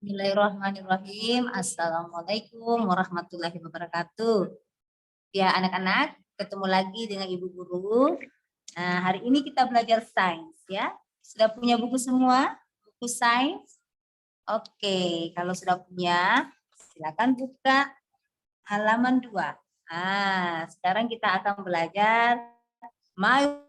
Bismillahirrahmanirrahim. Assalamualaikum warahmatullahi wabarakatuh. Ya anak-anak, ketemu lagi dengan Ibu Guru. Nah, hari ini kita belajar sains ya. Sudah punya buku semua? Buku sains? Oke, kalau sudah punya, silakan buka halaman 2. Nah, sekarang kita akan belajar My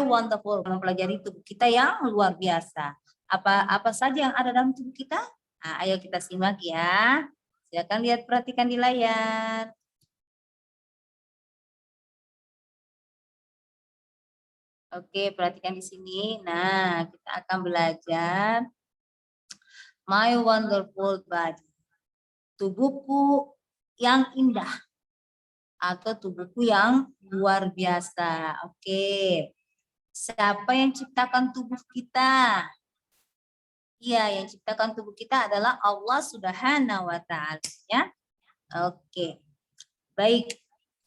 Wonderful, mempelajari tubuh kita yang luar biasa. Apa saja yang ada dalam tubuh kita? Nah, ayo kita simak ya. Silakan lihat, perhatikan di layar. Oke, perhatikan di sini. Nah, kita akan belajar My Wonderful Body. Tubuhku yang indah atau tubuhku yang luar biasa. Oke. Siapa yang ciptakan tubuh kita? Iya, yang ciptakan tubuh kita adalah Allah Subhanahu wa Ta'ala ya. Oke. Baik.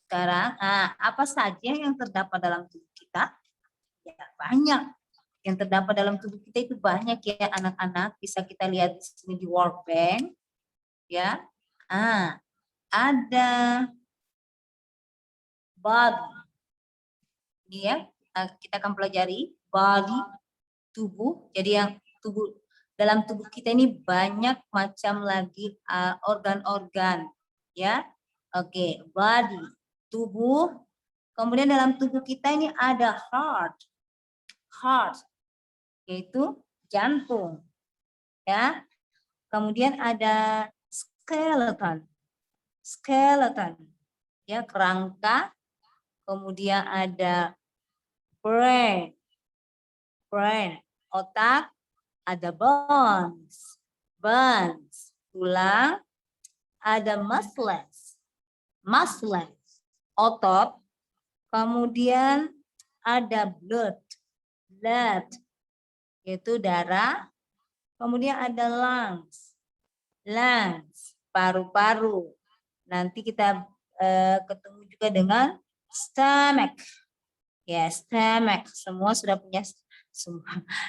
Sekarang, apa saja yang terdapat dalam tubuh kita? Ya, banyak. Yang terdapat dalam tubuh kita itu banyak ya anak-anak. Bisa kita lihat di sini di World Bank ya. Ada body. Ini ya, kita akan pelajari body, tubuh. Jadi yang tubuh dalam tubuh kita ini banyak macam lagi organ-organ ya. Oke, body, tubuh. Kemudian dalam tubuh kita ini ada heart yaitu jantung ya. Kemudian ada skeleton ya, kerangka. Kemudian ada brain, otak. Ada bones, tulang. Ada muscles, otot. Kemudian ada blood, yaitu darah. Kemudian ada lungs, paru-paru. Nanti kita ketemu juga dengan stomach. Ya, stomach. Semua sudah punya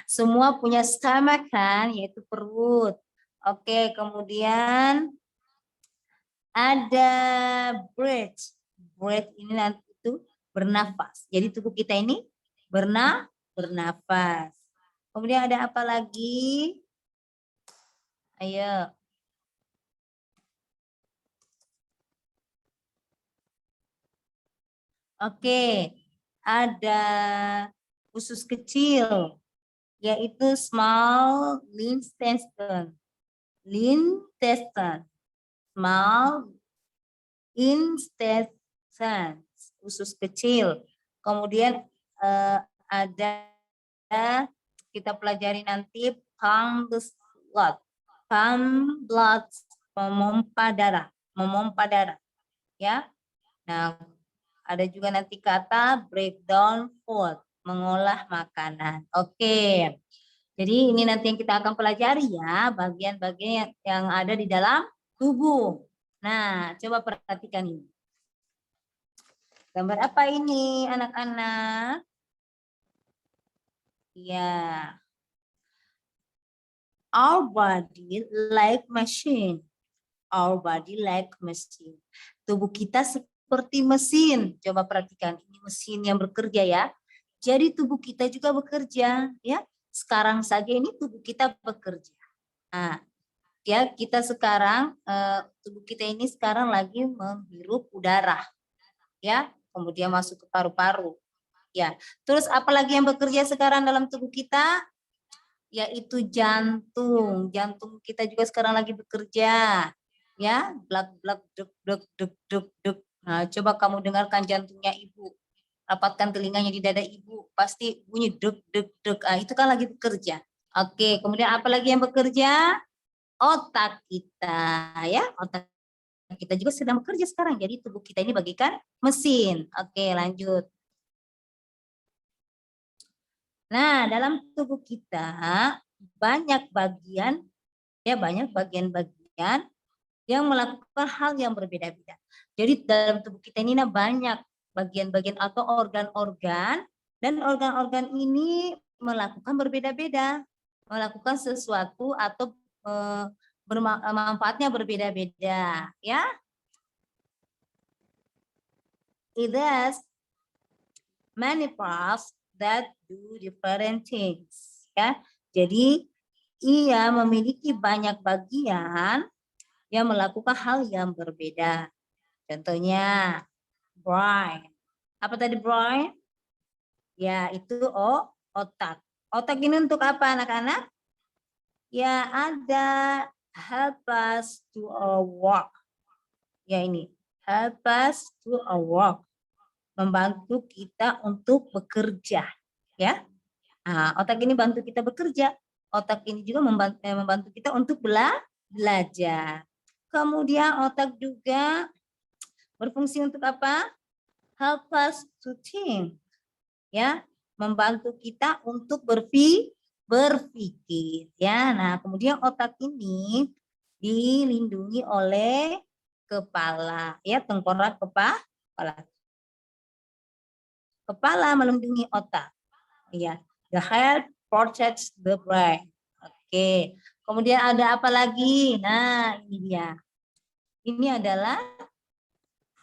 semua punya stomach kan, yaitu perut. Oke, kemudian ada breath. Breath ini nanti itu bernafas. Jadi tubuh kita ini bernafas. Kemudian ada apa lagi? Ayo. Oke, ada usus kecil, yaitu small intestine. Small intestine, usus kecil. Kemudian ada, kita pelajari nanti pump blood, memompa darah ya. Nah, ada juga nanti kata breakdown food, mengolah makanan. Oke. Jadi ini nanti yang kita akan pelajari ya, bagian-bagian yang ada di dalam tubuh. Nah, coba perhatikan ini. Gambar apa ini anak-anak? Ya. Our body like machine. Tubuh kita seperti mesin. Coba perhatikan, ini mesin yang bekerja ya. Jadi tubuh kita juga bekerja ya. Sekarang saja ini tubuh kita bekerja. Nah, ya kita sekarang tubuh kita ini sekarang lagi menghirup udara. Ya, kemudian masuk ke paru-paru. Ya. Terus apalagi yang bekerja sekarang dalam tubuh kita? Yaitu jantung. Jantung kita juga sekarang lagi bekerja. Ya, blak duk duk duk duk duk. Nah, coba kamu dengarkan jantungnya ibu. Rapatkan telinganya di dada ibu, pasti bunyi duk duk duk. Itu kan lagi bekerja. Oke, kemudian apa lagi yang bekerja? Otak kita ya. Otak kita juga sedang bekerja sekarang. Jadi tubuh kita ini bagikan mesin. Oke, lanjut. Nah, dalam tubuh kita banyak bagian yang melakukan hal yang berbeda-beda. Jadi dalam tubuh kita ini banyak bagian-bagian atau organ-organ, dan organ-organ ini melakukan berbeda-beda, melakukan sesuatu atau manfaatnya berbeda-beda, ya. It has many parts that do different things, ya. Jadi ia memiliki banyak bagian yang melakukan hal yang berbeda. Contohnya brain. Apa tadi brain? Ya, itu otak. Otak ini untuk apa anak-anak? Ya, ada help us to work. Ya, ini help us to work. Membantu kita untuk bekerja, ya. Nah, otak ini bantu kita bekerja. Otak ini juga membantu kita untuk belajar. Kemudian otak juga berfungsi untuk apa? Help us to think. Ya, membantu kita untuk berpikir, ya. Nah, kemudian otak ini dilindungi oleh kepala, ya, tengkorak kepala. Kepala melindungi otak, ya. The head protects the brain. Oke. Kemudian ada apa lagi? Nah, ini dia. Ini adalah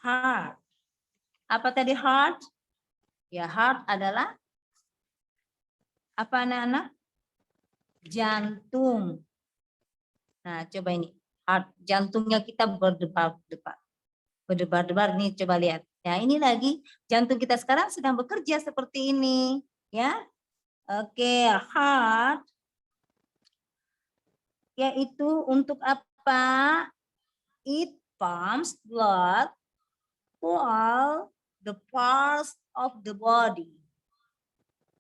heart. Apa tadi heart? Ya, heart adalah apa anak-anak? Jantung. Nah, coba ini. Heart, jantungnya kita berdebar-debar. Berdebar-debar nih, coba lihat. Ya, ini lagi jantung kita sekarang sedang bekerja seperti ini, ya. Oke, heart yaitu untuk apa? It pumps blood to all the parts of the body.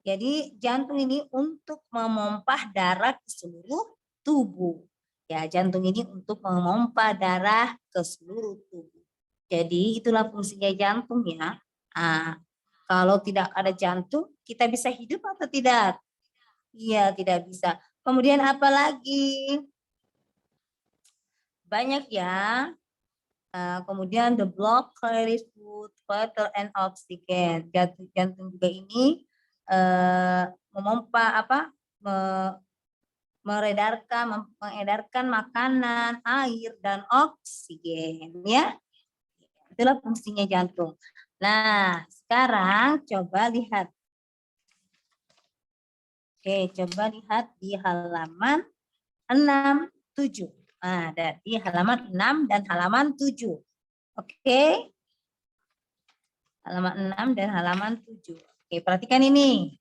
Jadi jantung ini untuk memompah darah ke seluruh tubuh. Ya, jantung ini untuk memompah darah ke seluruh tubuh. Jadi itulah fungsinya jantung, ya. Nah, kalau tidak ada jantung, kita bisa hidup atau tidak? Iya, tidak bisa. Kemudian apa lagi? Banyak, ya. Kemudian the blood carries food, water, and oxygen. Jantung juga ini memompa mengedarkan makanan, air, dan oksigen, ya. Itulah fungsinya jantung. Nah, sekarang coba lihat. Oke, coba lihat di halaman 67. Nah, di halaman 6 dan halaman 7. Oke. Halaman 6 dan halaman 7. Oke, perhatikan ini.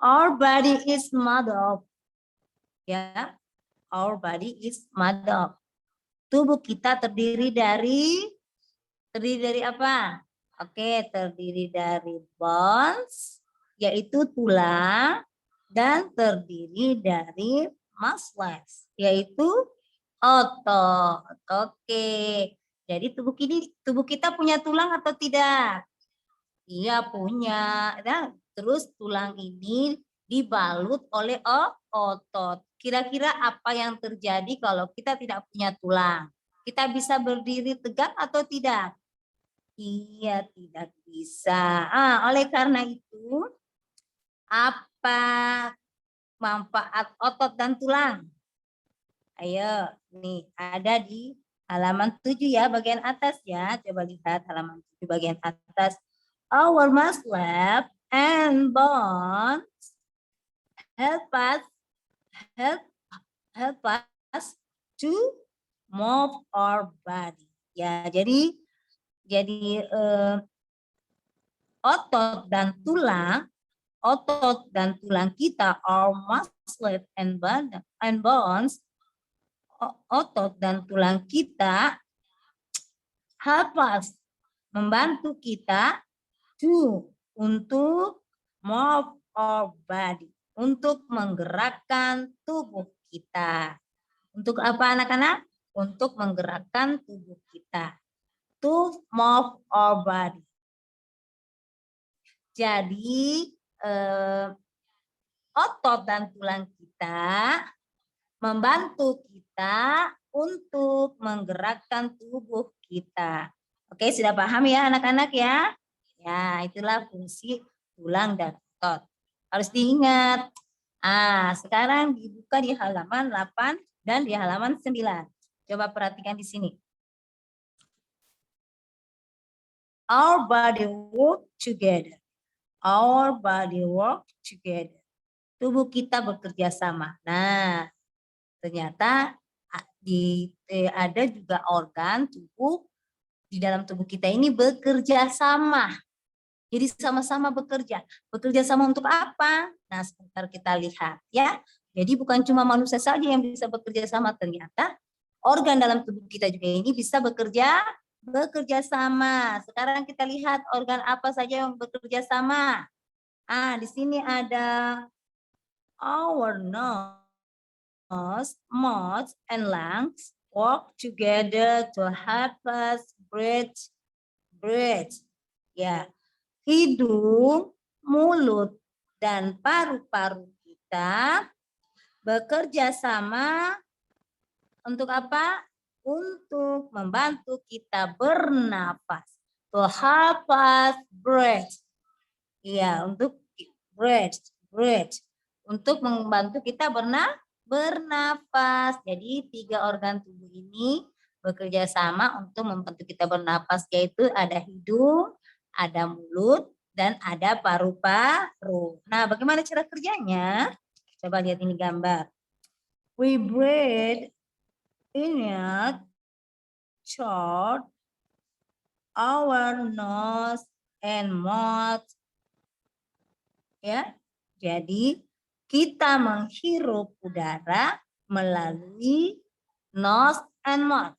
Our body is made of. Ya. Our body is made of. Tubuh kita terdiri dari apa? Oke, terdiri dari bones, yaitu tulang, dan terdiri dari muscles, yaitu otot. Oke. Jadi tubuh kita punya tulang atau tidak? Iya, punya. Nah, terus tulang ini dibalut oleh otot. Kira-kira apa yang terjadi kalau kita tidak punya tulang? Kita bisa berdiri tegak atau tidak? Iya, tidak bisa. Oleh karena itu, apa manfaat otot dan tulang? Ayo, nih ada di halaman 7 ya, bagian atas ya. Coba lihat halaman 7 bagian atas. Our muscles and bones help us to move our body. Ya, jadi otot dan tulang kita, our muscles and bones, otot dan tulang kita help us, membantu kita untuk move our body, untuk menggerakkan tubuh kita. Untuk apa anak-anak? Untuk menggerakkan tubuh kita. To move our body. Jadi otot dan tulang kita membantu kita untuk menggerakkan tubuh kita. Oke, sudah paham ya anak-anak ya? Ya, itulah fungsi tulang dan otot. Harus diingat. Sekarang dibuka di halaman 8 dan di halaman 9. Coba perhatikan di sini. Our body work together. Our body work together. Tubuh kita bekerja sama. Nah, ternyata ada juga organ tubuh di dalam tubuh kita ini bekerja sama. Jadi sama-sama bekerja. Bekerja sama untuk apa? Nah, sebentar kita lihat ya. Jadi bukan cuma manusia saja yang bisa bekerja sama, ternyata organ dalam tubuh kita juga ini bisa bekerja sama. Sekarang kita lihat organ apa saja yang bekerja sama. Di sini ada our nose, mouth, and lungs work together to help us breathe. Ya, hidung, mulut, dan paru-paru kita bekerja sama untuk apa? Untuk membantu kita bernapas. To help us breathe. Ya, untuk breathe. Untuk membantu kita bernapas. Jadi 3 organ tubuh ini bekerja sama untuk membantu kita bernapas, yaitu ada hidung, ada mulut, dan ada paru-paru. Nah, bagaimana cara kerjanya? Coba lihat ini gambar. We breathe in through our nose and mouth. Ya, jadi kita menghirup udara melalui nose and mouth.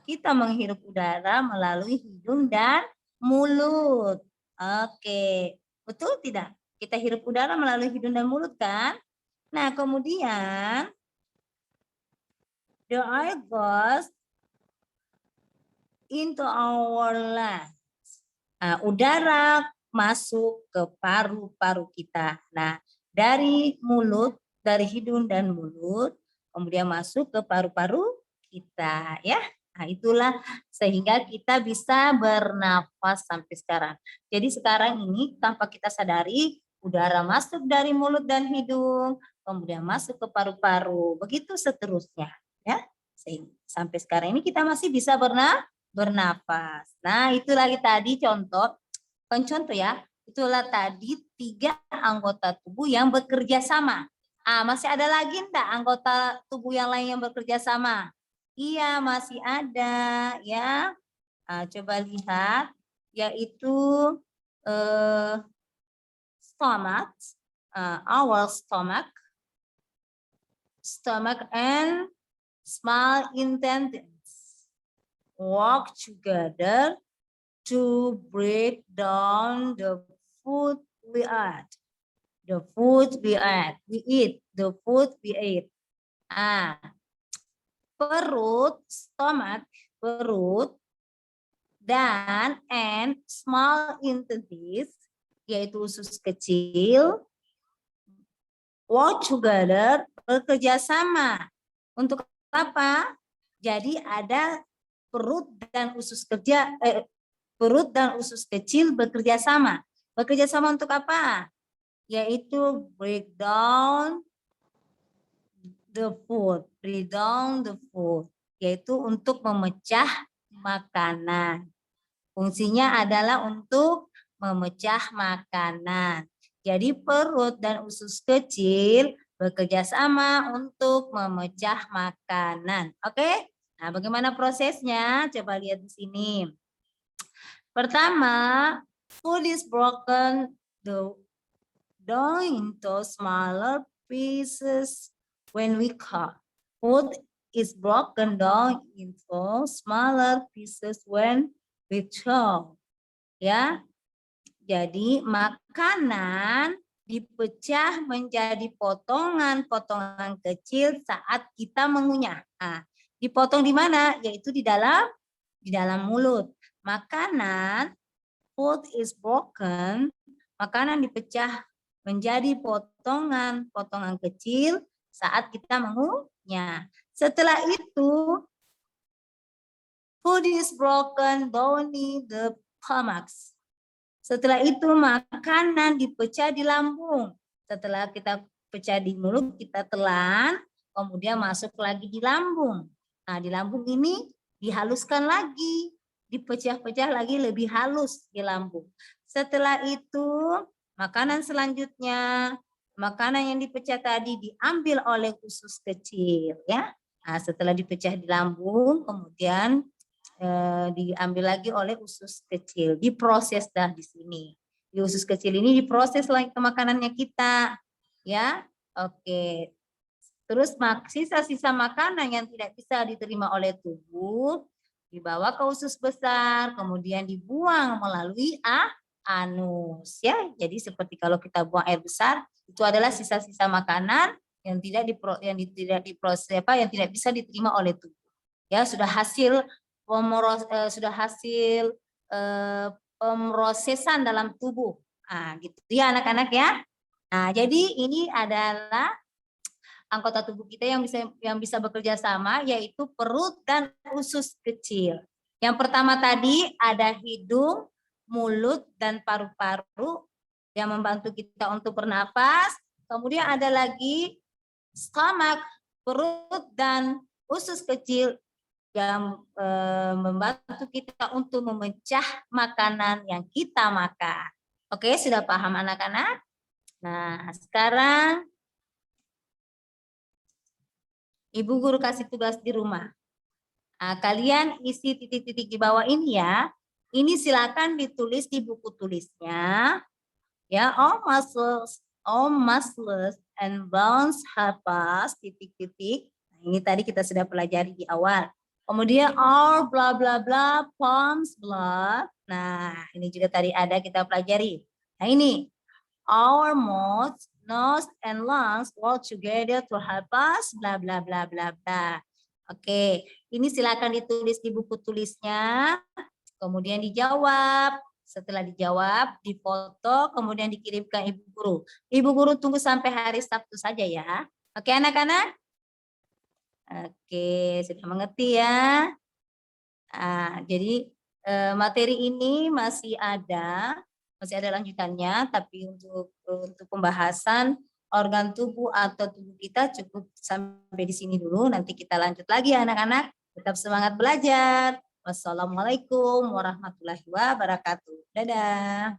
Kita menghirup udara melalui hidung dan mulut. Oke, betul tidak? Kita hirup udara melalui hidung dan mulut kan? Nah, kemudian the air goes into our lungs. Udara masuk ke paru-paru kita. Nah, dari mulut, dari hidung dan mulut, kemudian masuk ke paru-paru kita, ya. Nah, itulah sehingga kita bisa bernafas sampai sekarang. Jadi sekarang ini tanpa kita sadari, udara masuk dari mulut dan hidung, kemudian masuk ke paru-paru, begitu seterusnya, ya. Sampai sekarang ini kita masih bisa bernafas. Nah, itu lagi tadi contoh ya. Itulah tadi 3 anggota tubuh yang bekerja sama. Masih ada lagi enggak anggota tubuh yang lain yang bekerja sama? Iya, masih ada ya. Coba lihat, yaitu stomach, our stomach and small intestines work together to break down the food we eat. The food we eat. The food we eat. Perut, stomach, perut, dan and small intestines, yaitu usus kecil, work together, bekerja sama. Untuk apa? Jadi ada perut dan usus kecil bekerja sama. Bekerja sama untuk apa? Yaitu break down the food. Yaitu untuk memecah makanan. Fungsinya adalah untuk memecah makanan. Jadi perut dan usus kecil bekerja sama untuk memecah makanan. Oke? Nah, bagaimana prosesnya? Coba lihat di sini. Pertama, food is broken down into smaller pieces when we cut. Food is broken down into smaller pieces when we chew. Ya, jadi makanan dipecah menjadi potongan-potongan kecil saat kita mengunyah. Dipotong di mana? Yaitu di dalam mulut. Makanan, food is broken, makanan dipecah menjadi potongan-potongan kecil saat kita mengunyah. Setelah itu, food is broken down in the stomach. Setelah itu makanan dipecah di lambung. Setelah kita pecah di mulut, kita telan, kemudian masuk lagi di lambung. Nah, di lambung ini dihaluskan lagi, dipecah-pecah lagi lebih halus di lambung. Setelah itu, makanan selanjutnya, makanan yang dipecah tadi diambil oleh usus kecil, ya. Nah, setelah dipecah di lambung, kemudian diambil lagi oleh usus kecil, diproses dah di sini. Di usus kecil ini diproses lagi ke makanannya kita, ya. Oke. Terus sisa-sisa makanan yang tidak bisa diterima oleh tubuh dibawa ke usus besar, kemudian dibuang melalui anus, ya. Jadi seperti kalau kita buang air besar, itu adalah sisa-sisa makanan yang tidak diproses yang tidak bisa diterima oleh tubuh. Ya, sudah hasil pemrosesan dalam tubuh. Nah, gitu ya anak-anak ya. Nah, jadi ini adalah anggota tubuh kita yang bisa bekerja sama, yaitu perut dan usus kecil. Yang pertama tadi ada hidung, mulut, dan paru-paru yang membantu kita untuk bernapas. Kemudian ada lagi stomach, perut dan usus kecil yang membantu kita untuk memecah makanan yang kita makan. Oke, sudah paham anak-anak? Nah, sekarang Ibu Guru kasih tugas di rumah. Nah, kalian isi titik-titik di bawah ini ya. Ini silakan ditulis di buku tulisnya. Ya, all muscles and bones have us, titik-titik. Nah, ini tadi kita sudah pelajari di awal. Kemudian all bla bla bla pumps blood. Nah, ini juga tadi ada kita pelajari. Nah, ini our mouth, nose, and lungs work together to help us bla bla bla bla bla. Oke, ini silakan ditulis di buku tulisnya. Kemudian dijawab. Setelah dijawab, difoto, kemudian dikirim ke Ibu Guru. Ibu Guru tunggu sampai hari Sabtu saja ya. Oke anak-anak? Oke, sudah mengerti ya. Nah, jadi materi ini masih ada lanjutannya, tapi untuk pembahasan organ tubuh atau tubuh kita cukup sampai di sini dulu. Nanti kita lanjut lagi ya anak-anak. Tetap semangat belajar. Wassalamualaikum warahmatullahi wabarakatuh. Dadah.